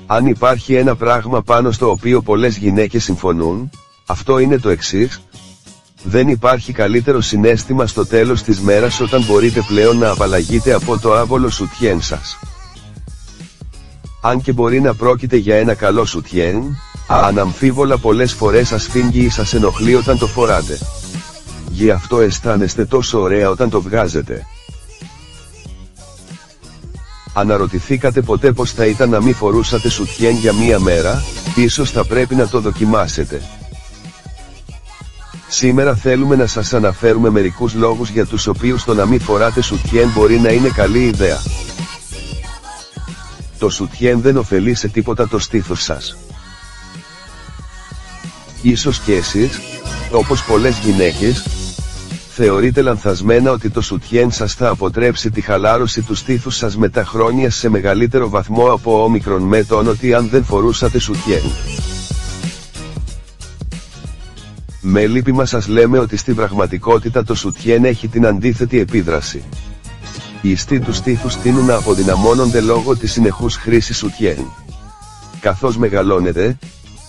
Αν υπάρχει ένα πράγμα πάνω στο οποίο πολλές γυναίκες συμφωνούν, αυτό είναι το εξής: δεν υπάρχει καλύτερο συναίσθημα στο τέλος της μέρας όταν μπορείτε πλέον να απαλλαγείτε από το άβολο σουτιέν σας. Αν και μπορεί να πρόκειται για ένα καλό σουτιέν, αναμφίβολα πολλές φορές σας φύγει ή σας ενοχλεί όταν το φοράτε. Γι' αυτό αισθάνεστε τόσο ωραία όταν το βγάζετε. Αναρωτηθήκατε ποτέ πως θα ήταν να μην φορούσατε σουτιέν για μία μέρα? Ίσως θα πρέπει να το δοκιμάσετε. Σήμερα θέλουμε να σας αναφέρουμε μερικούς λόγους για τους οποίους το να μην φοράτε σουτιέν μπορεί να είναι καλή ιδέα. Το σουτιέν δεν ωφελεί σε τίποτα το στήθος σας. Ίσως και εσείς, όπως πολλές γυναίκες, θεωρείτε λανθασμένα ότι το σουτιέν σας θα αποτρέψει τη χαλάρωση του στήθους σας με τα χρόνια σε μεγαλύτερο βαθμό από όμικρον με τον ότι αν δεν φορούσατε σουτιέν. Με λύπημα σας λέμε ότι στην πραγματικότητα το σουτιέν έχει την αντίθετη επίδραση. Οι ιστοί του στήθους τείνουν να αποδυναμώνονται λόγω της συνεχούς χρήσης σουτιέν. Καθώς μεγαλώνετε,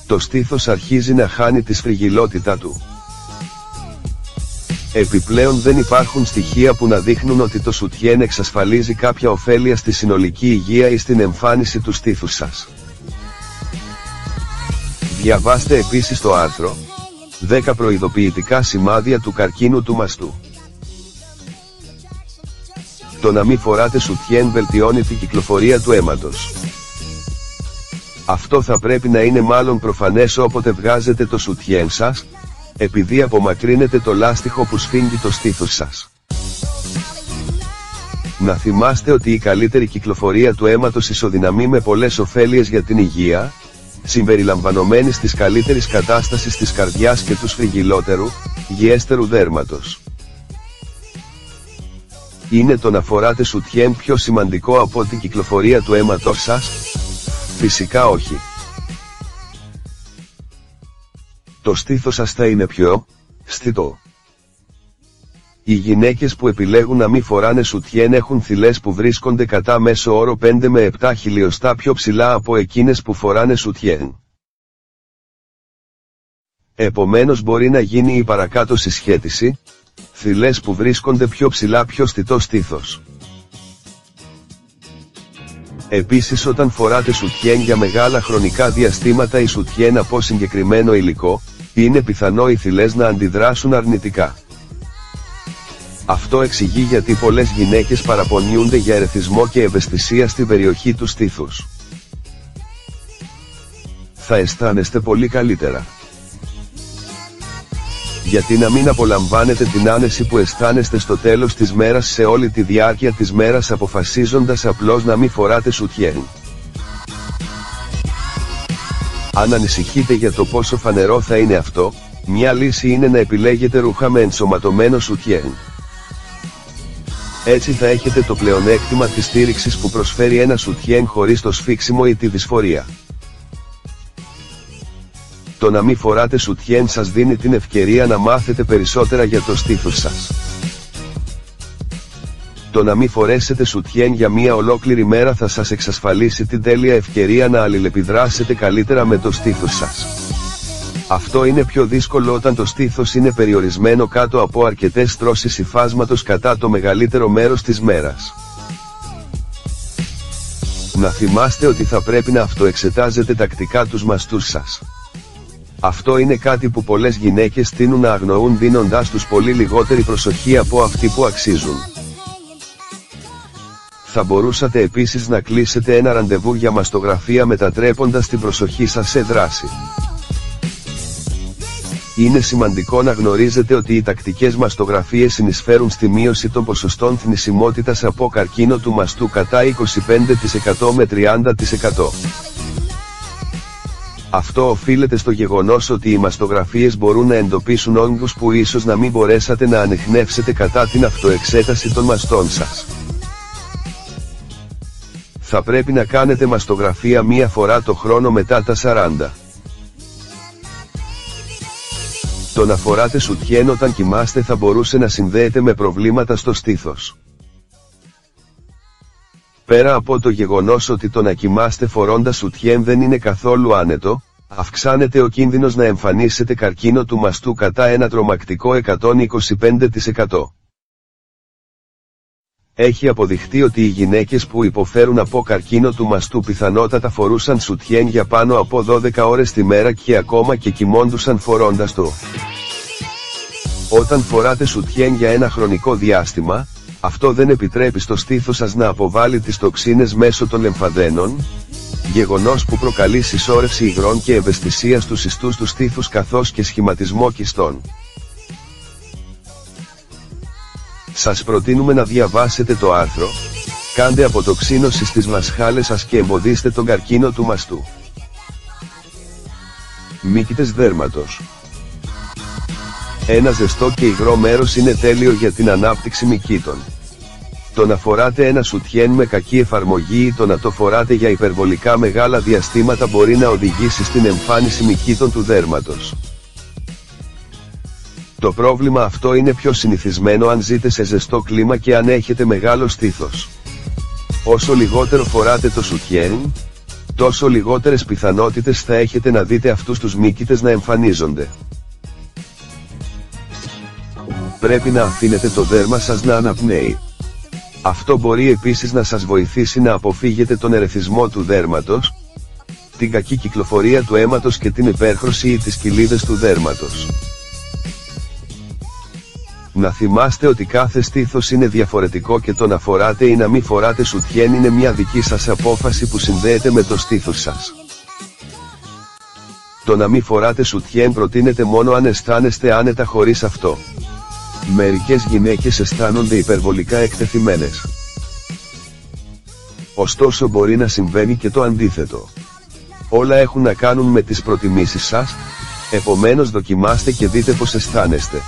το στήθος αρχίζει να χάνει τη σφριγγυλότητά του. Επιπλέον δεν υπάρχουν στοιχεία που να δείχνουν ότι το σουτιέν εξασφαλίζει κάποια ωφέλεια στη συνολική υγεία ή στην εμφάνιση του στήθους σας. Διαβάστε επίσης το άρθρο 10 προειδοποιητικά σημάδια του καρκίνου του μαστού. Το να μην φοράτε σουτιέν βελτιώνει την κυκλοφορία του αίματος. Αυτό θα πρέπει να είναι μάλλον προφανές όποτε βγάζετε το σουτιέν σας, επειδή απομακρύνετε το λάστιχο που σφίγγει το στήθος σας. Να θυμάστε ότι η καλύτερη κυκλοφορία του αίματος ισοδυναμεί με πολλές ωφέλειες για την υγεία, συμπεριλαμβανομένης της καλύτερης κατάστασης της καρδιάς και του σφριγγυλότερου, υγιέστερου δέρματος. Είναι το να φοράτε σουτιέν πιο σημαντικό από την κυκλοφορία του αίματος σας? Φυσικά όχι. Το στήθος σας θα είναι πιο στιτό. Οι γυναίκες που επιλέγουν να μην φοράνε σουτιέν έχουν θηλές που βρίσκονται κατά μέσο όρο 5 με 7 χιλιοστά πιο ψηλά από εκείνες που φοράνε σουτιέν. Επομένως μπορεί να γίνει η παρακάτω συσχέτιση: θηλές που βρίσκονται πιο ψηλά πιο στιτό στήθος. Επίσης όταν φοράτε σουτιέν για μεγάλα χρονικά διαστήματα ή σουτιέν από συγκεκριμένο υλικό, είναι πιθανό οι θηλές να αντιδράσουν αρνητικά. Αυτό εξηγεί γιατί πολλές γυναίκες παραπονιούνται για ερεθισμό και ευαισθησία στην περιοχή του στήθους. Θα αισθάνεστε πολύ καλύτερα. Γιατί να μην απολαμβάνετε την άνεση που αισθάνεστε στο τέλος της μέρας σε όλη τη διάρκεια της μέρας αποφασίζοντας απλώς να μην φοράτε σουτιέν? Αν ανησυχείτε για το πόσο φανερό θα είναι αυτό, μια λύση είναι να επιλέγετε ρούχα με ενσωματωμένο σουτιέν. Έτσι θα έχετε το πλεονέκτημα της στήριξης που προσφέρει ένα σουτιέν χωρίς το σφίξιμο ή τη δυσφορία. Το να μην φοράτε σουτιέν σας δίνει την ευκαιρία να μάθετε περισσότερα για το στήθος σας. Το να μην φορέσετε σουτιέν για μία ολόκληρη μέρα θα σας εξασφαλίσει την τέλεια ευκαιρία να αλληλεπιδράσετε καλύτερα με το στήθος σας. Αυτό είναι πιο δύσκολο όταν το στήθος είναι περιορισμένο κάτω από αρκετές στρώσεις υφάσματος κατά το μεγαλύτερο μέρος της μέρας. Να θυμάστε ότι θα πρέπει να αυτοεξετάζετε τακτικά τους μαστούς σας. Αυτό είναι κάτι που πολλές γυναίκες τείνουν να αγνοούν δίνοντάς τους πολύ λιγότερη προσοχή από αυτή που αξίζουν. Θα μπορούσατε επίσης να κλείσετε ένα ραντεβού για μαστογραφία μετατρέποντας την προσοχή σας σε δράση. Είναι σημαντικό να γνωρίζετε ότι οι τακτικές μαστογραφίες συνεισφέρουν στη μείωση των ποσοστών θνησιμότητας από καρκίνο του μαστού κατά 25% με 30%. Αυτό οφείλεται στο γεγονός ότι οι μαστογραφίες μπορούν να εντοπίσουν όγκους που ίσως να μην μπορέσατε να ανιχνεύσετε κατά την αυτοεξέταση των μαστών σας. Θα πρέπει να κάνετε μαστογραφία μία φορά το χρόνο μετά τα 40. Το να φοράτε σουτιέν όταν κοιμάστε θα μπορούσε να συνδέεται με προβλήματα στο στήθος. Πέρα από το γεγονός ότι το να κοιμάστε φορώντας σουτιέν δεν είναι καθόλου άνετο, αυξάνεται ο κίνδυνος να εμφανίσετε καρκίνο του μαστού κατά ένα τρομακτικό 125%. Έχει αποδειχτεί ότι οι γυναίκες που υποφέρουν από καρκίνο του μαστού πιθανότατα φορούσαν σουτιέν για πάνω από 12 ώρες τη μέρα και ακόμα και κοιμώντουσαν φορώντας το. Όταν φοράτε σουτιέν για ένα χρονικό διάστημα, αυτό δεν επιτρέπει στο στήθος σας να αποβάλει τις τοξίνες μέσω των λεμφαδένων, γεγονός που προκαλεί συσσόρευση υγρών και ευαισθησία στους ιστούς του στήθους καθώς και σχηματισμό κιστών. Σας προτείνουμε να διαβάσετε το άρθρο «Κάντε αποτοξίνωση στις μασχάλες σας και εμποδίστε τον καρκίνο του μαστού». Μύκητες δέρματος. Ένα ζεστό και υγρό μέρος είναι τέλειο για την ανάπτυξη μυκήτων. Το να φοράτε ένα σουτιέν με κακή εφαρμογή ή το να το φοράτε για υπερβολικά μεγάλα διαστήματα μπορεί να οδηγήσει στην εμφάνιση μυκήτων του δέρματος. Το πρόβλημα αυτό είναι πιο συνηθισμένο αν ζείτε σε ζεστό κλίμα και αν έχετε μεγάλο στήθος. Όσο λιγότερο φοράτε το σουτιέν, τόσο λιγότερες πιθανότητες θα έχετε να δείτε αυτούς τους μύκητες να εμφανίζονται. Πρέπει να αφήνετε το δέρμα σας να αναπνέει. Αυτό μπορεί επίσης να σας βοηθήσει να αποφύγετε τον ερεθισμό του δέρματος, την κακή κυκλοφορία του αίματος και την υπέρχρωση ή τις κοιλίδες του δέρματος. Να θυμάστε ότι κάθε στήθος είναι διαφορετικό και το να φοράτε ή να μην φοράτε σουτιέν είναι μια δική σας απόφαση που συνδέεται με το στήθος σας. Το να μην φοράτε σουτιέν προτείνεται μόνο αν αισθάνεστε άνετα χωρίς αυτό. Μερικές γυναίκες αισθάνονται υπερβολικά εκτεθειμένες. Ωστόσο μπορεί να συμβαίνει και το αντίθετο. Όλα έχουν να κάνουν με τις προτιμήσεις σας, επομένως δοκιμάστε και δείτε πως αισθάνεστε.